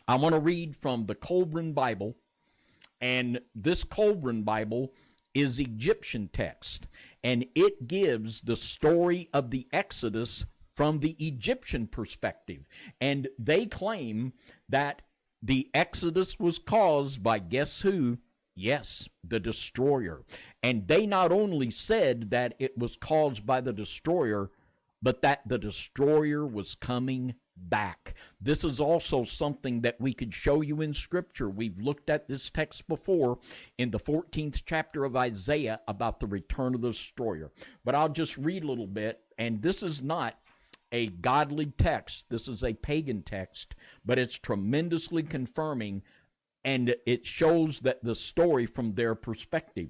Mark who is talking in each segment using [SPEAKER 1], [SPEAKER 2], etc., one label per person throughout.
[SPEAKER 1] I want to read from the Kobrin Bible, and this Kobrin Bible is Egyptian text, and it gives the story of the Exodus from the Egyptian perspective. And they claim that the Exodus was caused by, guess who? Yes, the destroyer. And they not only said that it was caused by the destroyer, but that the destroyer was coming back. This is also something that we could show you in Scripture. We've looked at this text before in the 14th chapter of Isaiah about the return of the destroyer. But I'll just read a little bit, and this is not a godly text. This is a pagan text, but it's tremendously confirming, and it shows that the story from their perspective.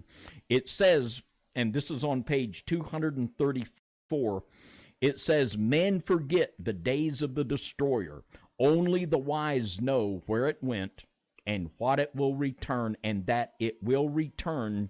[SPEAKER 1] It says, and this is on page 234, it says, "Men forget the days of the destroyer. Only the wise know where it went and what it will return, and that it will return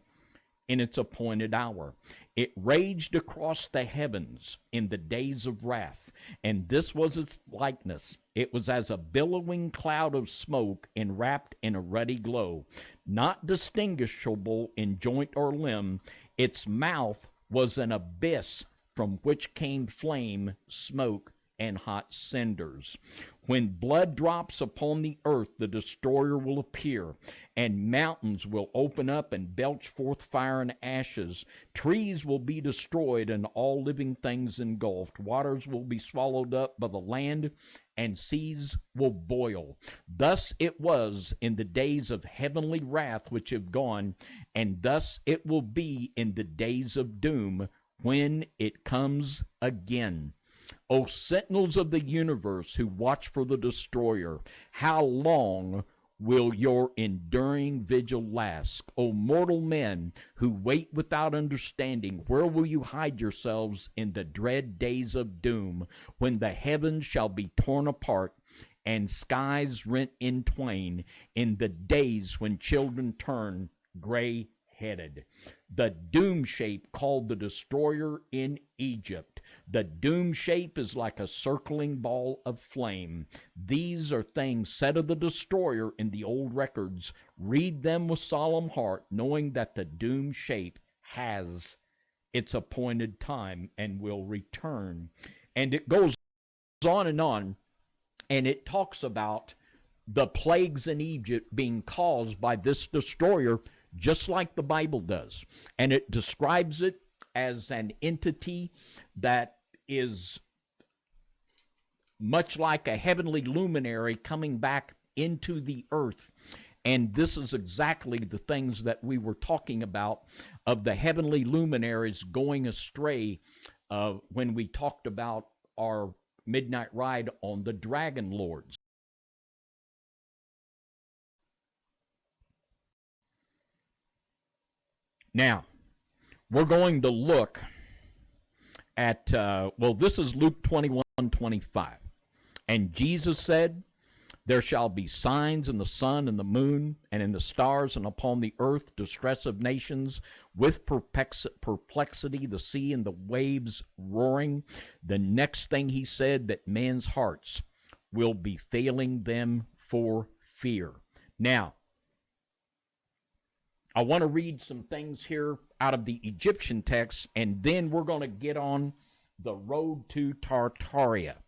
[SPEAKER 1] in its appointed hour. It raged across the heavens in the days of wrath, and this was its likeness. It was as a billowing cloud of smoke enwrapped in a ruddy glow, not distinguishable in joint or limb. Its mouth was an abyss from which came flame, smoke, and hot cinders. When blood drops upon the earth, the destroyer will appear, and mountains will open up and belch forth fire and ashes. Trees will be destroyed, and all living things engulfed. Waters will be swallowed up by the land, and seas will boil. Thus it was in the days of heavenly wrath which have gone, and thus it will be in the days of doom, when it comes again. O sentinels of the universe who watch for the destroyer, how long will your enduring vigil last? O mortal men who wait without understanding, where will you hide yourselves in the dread days of doom, when the heavens shall be torn apart and skies rent in twain, in the days when children turn gray-headed? The doom shape called the destroyer in Egypt. The doom shape is like a circling ball of flame. These are things said of the destroyer in the old records. Read them with solemn heart, knowing that the doom shape has its appointed time and will return." And it goes on, and it talks about the plagues in Egypt being caused by this destroyer, just like the Bible does. And it describes it as an entity that is much like a heavenly luminary coming back into the earth. And this is exactly the things that we were talking about of the heavenly luminaries going astray when we talked about our midnight ride on the Dragon Lords. Now, we're going to look at, this is Luke 21:25. "And Jesus said, There shall be signs in the sun and the moon and in the stars, and upon the earth distress of nations, with perplexity, the sea and the waves roaring." The next thing he said, that men's hearts will be failing them for fear. Now, I want to read some things here out of the Egyptian text, and then we're going to get on the road to Tartaria.